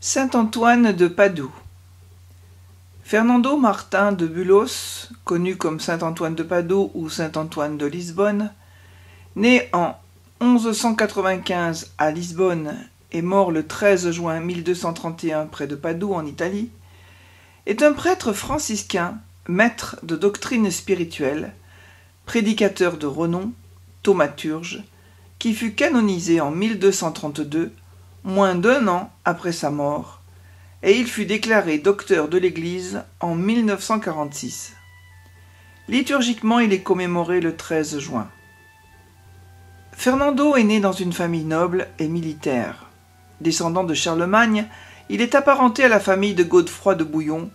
Saint-Antoine de Padoue. Fernando Martin de Bulos, connu comme Saint-Antoine de Padoue ou Saint-Antoine de Lisbonne, né en 1195 à Lisbonne et mort le 13 juin 1231 près de Padoue en Italie, est un prêtre franciscain, maître de doctrine spirituelle, prédicateur de renom, thaumaturge, qui fut canonisé en 1232, moins d'1 an après sa mort, et il fut déclaré docteur de l'Église en 1946. Liturgiquement, il est commémoré le 13 juin. Fernando est né dans une famille noble et militaire. Descendant de Charlemagne, il est apparenté à la famille de Godefroy de Bouillon,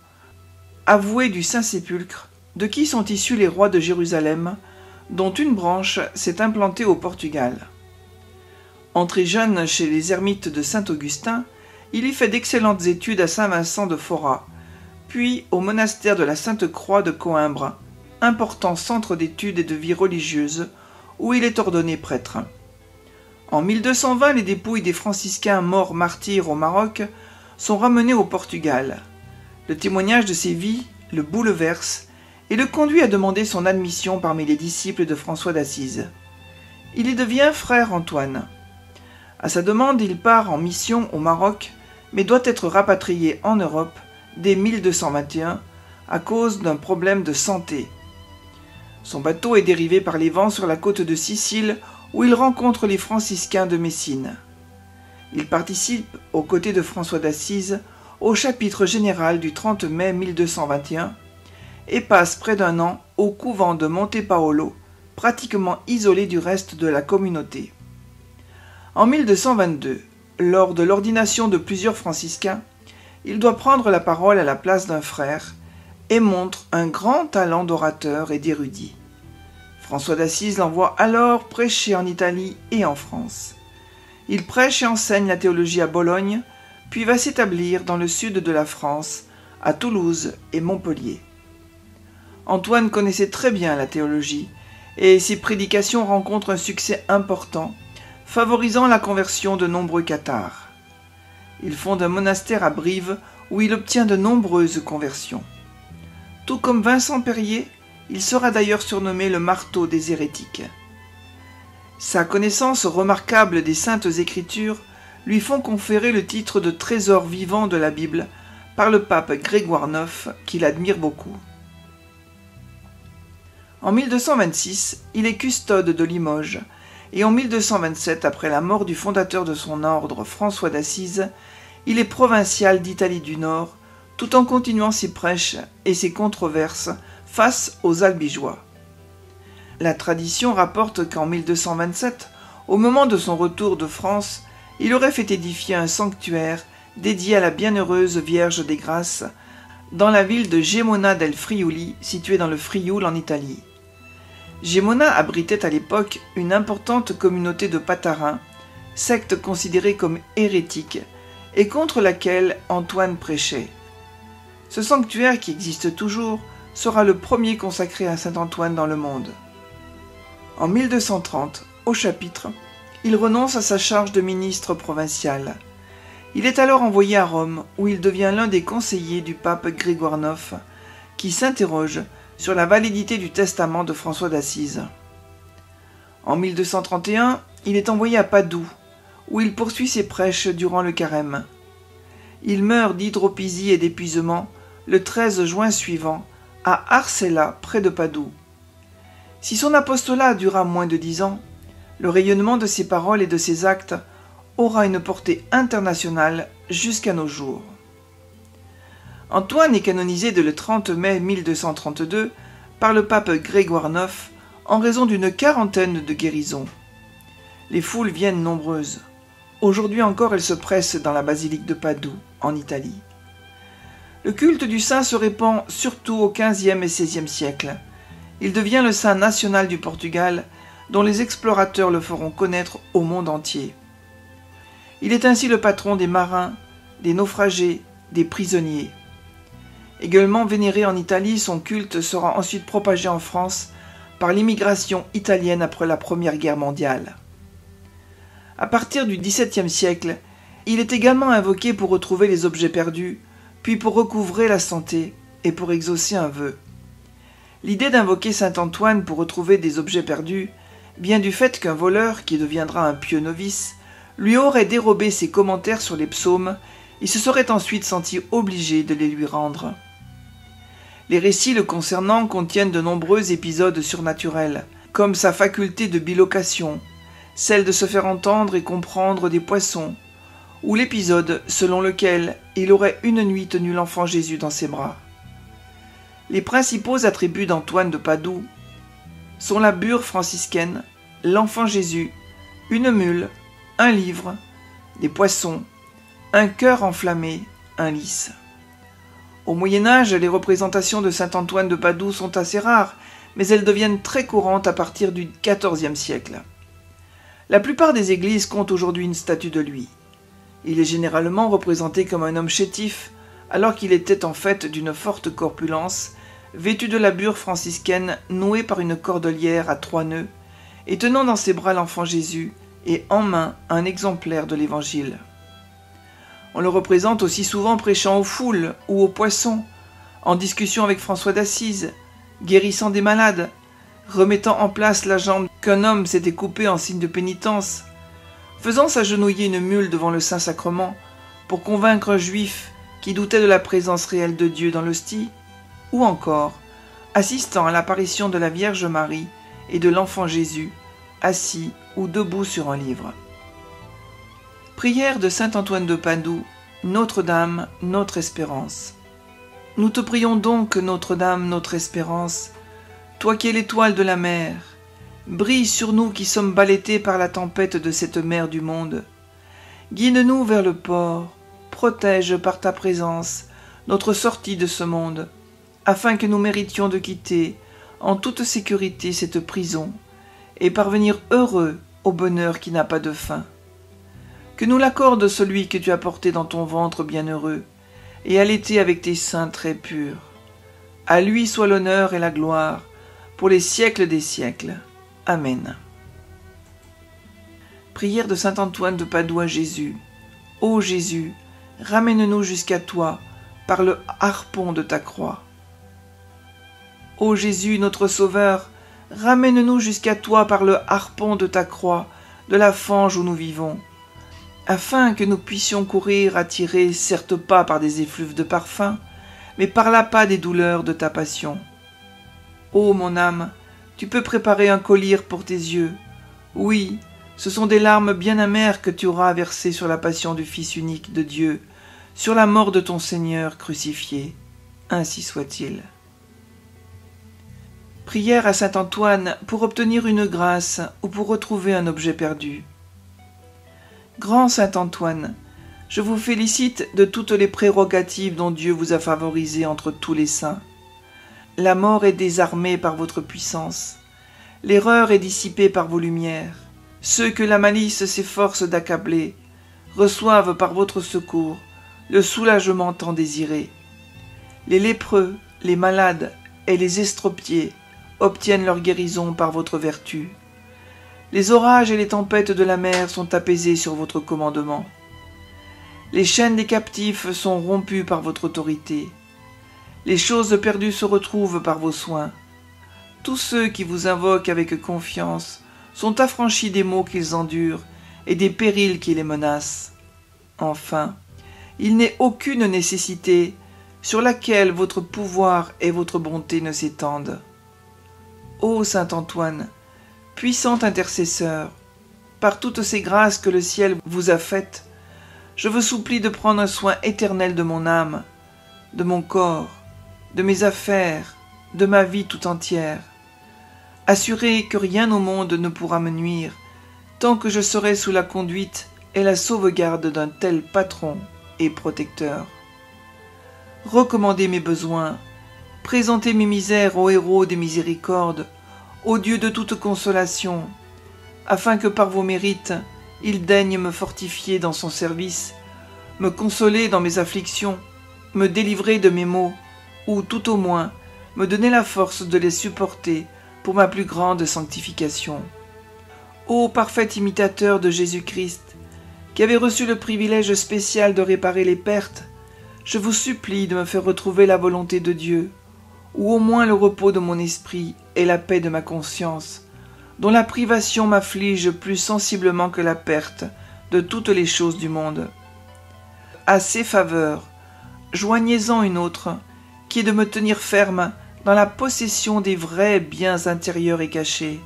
avoué du Saint-Sépulcre, de qui sont issus les rois de Jérusalem, dont une branche s'est implantée au Portugal. Entré jeune chez les ermites de Saint-Augustin, il y fait d'excellentes études à Saint-Vincent de Forat, puis au monastère de la Sainte-Croix de Coïmbra, important centre d'études et de vie religieuse, où il est ordonné prêtre. En 1220, les dépouilles des franciscains morts martyrs au Maroc sont ramenées au Portugal. Le témoignage de ces vies le bouleverse et le conduit à demander son admission parmi les disciples de François d'Assise. Il y devient frère Antoine. À sa demande, il part en mission au Maroc, mais doit être rapatrié en Europe dès 1221 à cause d'un problème de santé. Son bateau est dérivé par les vents sur la côte de Sicile où il rencontre les franciscains de Messine. Il participe, aux côtés de François d'Assise, au chapitre général du 30 mai 1221 et passe près d'1 an au couvent de Monte Paolo, pratiquement isolé du reste de la communauté. En 1222, lors de l'ordination de plusieurs franciscains, il doit prendre la parole à la place d'un frère et montre un grand talent d'orateur et d'érudit. François d'Assise l'envoie alors prêcher en Italie et en France. Il prêche et enseigne la théologie à Bologne, puis va s'établir dans le sud de la France, à Toulouse et Montpellier. Antoine connaissait très bien la théologie et ses prédications rencontrent un succès important, favorisant la conversion de nombreux cathares. Il fonde un monastère à Brive où il obtient de nombreuses conversions. Tout comme Vincent Perrier, il sera d'ailleurs surnommé le marteau des hérétiques. Sa connaissance remarquable des Saintes Écritures lui font conférer le titre de trésor vivant de la Bible par le pape Grégoire IX, qui l'admire beaucoup. En 1226, il est custode de Limoges, et en 1227, après la mort du fondateur de son ordre, François d'Assise, il est provincial d'Italie du Nord, tout en continuant ses prêches et ses controverses face aux Albigeois. La tradition rapporte qu'en 1227, au moment de son retour de France, il aurait fait édifier un sanctuaire dédié à la bienheureuse Vierge des Grâces dans la ville de Gemona del Friuli, située dans le Frioul en Italie. Gemona abritait à l'époque une importante communauté de Patharins, secte considérée comme hérétique et contre laquelle Antoine prêchait. Ce sanctuaire, qui existe toujours, sera le premier consacré à saint Antoine dans le monde. En 1230, au chapitre, il renonce à sa charge de ministre provincial. Il est alors envoyé à Rome, où il devient l'un des conseillers du pape Grégoire IX, qui s'interroge sur la validité du testament de François d'Assise. En 1231, il est envoyé à Padoue, où il poursuit ses prêches durant le carême. Il meurt d'hydropisie et d'épuisement le 13 juin suivant, à Arcella, près de Padoue. Si son apostolat dura moins de 10 ans, le rayonnement de ses paroles et de ses actes aura une portée internationale jusqu'à nos jours. Antoine est canonisé dès le 30 mai 1232 par le pape Grégoire IX en raison d'une quarantaine de guérisons. Les foules viennent nombreuses. Aujourd'hui encore, elles se pressent dans la basilique de Padoue, en Italie. Le culte du saint se répand surtout au XVe et XVIe siècle. Il devient le saint national du Portugal, dont les explorateurs le feront connaître au monde entier. Il est ainsi le patron des marins, des naufragés, des prisonniers. Également vénéré en Italie, son culte sera ensuite propagé en France par l'immigration italienne après la Première Guerre mondiale. À partir du XVIIe siècle, Il est également invoqué pour retrouver les objets perdus, puis pour recouvrer la santé et pour exaucer un vœu. L'idée d'invoquer saint Antoine pour retrouver des objets perdus vient du fait qu'un voleur, qui deviendra un pieux novice, lui aurait dérobé ses commentaires sur les psaumes et se serait ensuite senti obligé de les lui rendre. Les récits le concernant contiennent de nombreux épisodes surnaturels, comme sa faculté de bilocation, celle de se faire entendre et comprendre des poissons, ou l'épisode selon lequel il aurait une nuit tenu l'enfant Jésus dans ses bras. Les principaux attributs d'Antoine de Padoue sont la bure franciscaine, l'enfant Jésus, une mule, un livre, des poissons, un cœur enflammé, un lys. Au Moyen-Âge, les représentations de saint Antoine de Padoue sont assez rares, mais elles deviennent très courantes à partir du XIVe siècle. La plupart des églises comptent aujourd'hui une statue de lui. Il est généralement représenté comme un homme chétif, alors qu'il était en fait d'une forte corpulence, vêtu de la bure franciscaine nouée par une cordelière à 3 nœuds, et tenant dans ses bras l'enfant Jésus, et en main un exemplaire de l'Évangile. On le représente aussi souvent prêchant aux foules ou aux poissons, en discussion avec François d'Assise, guérissant des malades, remettant en place la jambe qu'un homme s'était coupée en signe de pénitence, faisant s'agenouiller une mule devant le Saint-Sacrement pour convaincre un juif qui doutait de la présence réelle de Dieu dans l'hostie, ou encore assistant à l'apparition de la Vierge Marie et de l'enfant Jésus, assis ou debout sur un livre. Prière de saint Antoine de Padoue, Notre-Dame, notre espérance. Nous te prions donc, Notre-Dame, notre espérance, toi qui es l'étoile de la mer, brille sur nous qui sommes ballettés par la tempête de cette mer du monde. Guide-nous vers le port, protège par ta présence notre sortie de ce monde, afin que nous méritions de quitter en toute sécurité cette prison et parvenir heureux au bonheur qui n'a pas de fin. Que nous l'accorde celui que tu as porté dans ton ventre bienheureux et allaité avec tes seins très purs. À lui soit l'honneur et la gloire pour les siècles des siècles. Amen. Prière de saint Antoine de Padoue à Jésus. Ô Jésus, ramène-nous jusqu'à toi par le harpon de ta croix. Ô Jésus, notre Sauveur, ramène-nous jusqu'à toi par le harpon de ta croix, de la fange où nous vivons, afin que nous puissions courir attirés certes pas par des effluves de parfum, mais par l'appât des douleurs de ta passion. Ô mon âme, tu peux préparer un collier pour tes yeux. Oui, ce sont des larmes bien amères que tu auras versées sur la passion du Fils unique de Dieu, sur la mort de ton Seigneur crucifié. Ainsi soit-il. Prière à saint Antoine pour obtenir une grâce ou pour retrouver un objet perdu. Grand saint Antoine, je vous félicite de toutes les prérogatives dont Dieu vous a favorisé entre tous les saints. La mort est désarmée par votre puissance, l'erreur est dissipée par vos lumières. Ceux que la malice s'efforce d'accabler reçoivent par votre secours le soulagement tant désiré. Les lépreux, les malades et les estropiés obtiennent leur guérison par votre vertu. Les orages et les tempêtes de la mer sont apaisés sur votre commandement. Les chaînes des captifs sont rompues par votre autorité. Les choses perdues se retrouvent par vos soins. Tous ceux qui vous invoquent avec confiance sont affranchis des maux qu'ils endurent et des périls qui les menacent. Enfin, il n'est aucune nécessité sur laquelle votre pouvoir et votre bonté ne s'étendent. Ô saint Antoine, puissant intercesseur, par toutes ces grâces que le ciel vous a faites, je vous supplie de prendre un soin éternel de mon âme, de mon corps, de mes affaires, de ma vie tout entière. Assurez que rien au monde ne pourra me nuire, tant que je serai sous la conduite et la sauvegarde d'un tel patron et protecteur. Recommandez mes besoins, présentez mes misères au héros des miséricordes, au Dieu de toute consolation, afin que par vos mérites, il daigne me fortifier dans son service, me consoler dans mes afflictions, me délivrer de mes maux, ou tout au moins me donner la force de les supporter pour ma plus grande sanctification. Ô parfait imitateur de Jésus-Christ, qui avez reçu le privilège spécial de réparer les pertes, je vous supplie de me faire retrouver la volonté de Dieu, ou au moins le repos de mon esprit et la paix de ma conscience, dont la privation m'afflige plus sensiblement que la perte de toutes les choses du monde. À ces faveurs, joignez-en une autre, qui est de me tenir ferme dans la possession des vrais biens intérieurs et cachés,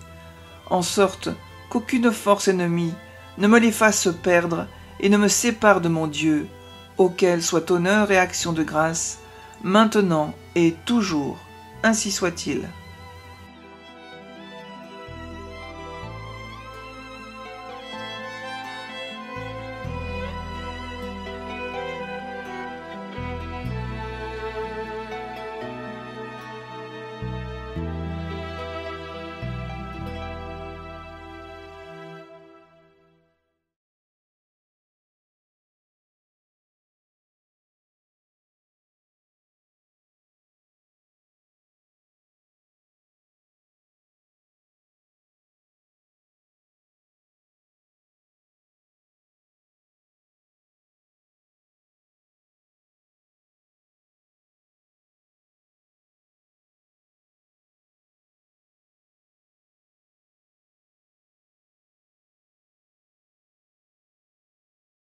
en sorte qu'aucune force ennemie ne me les fasse perdre et ne me sépare de mon Dieu, auquel soit honneur et action de grâce, maintenant et toujours, ainsi soit-il.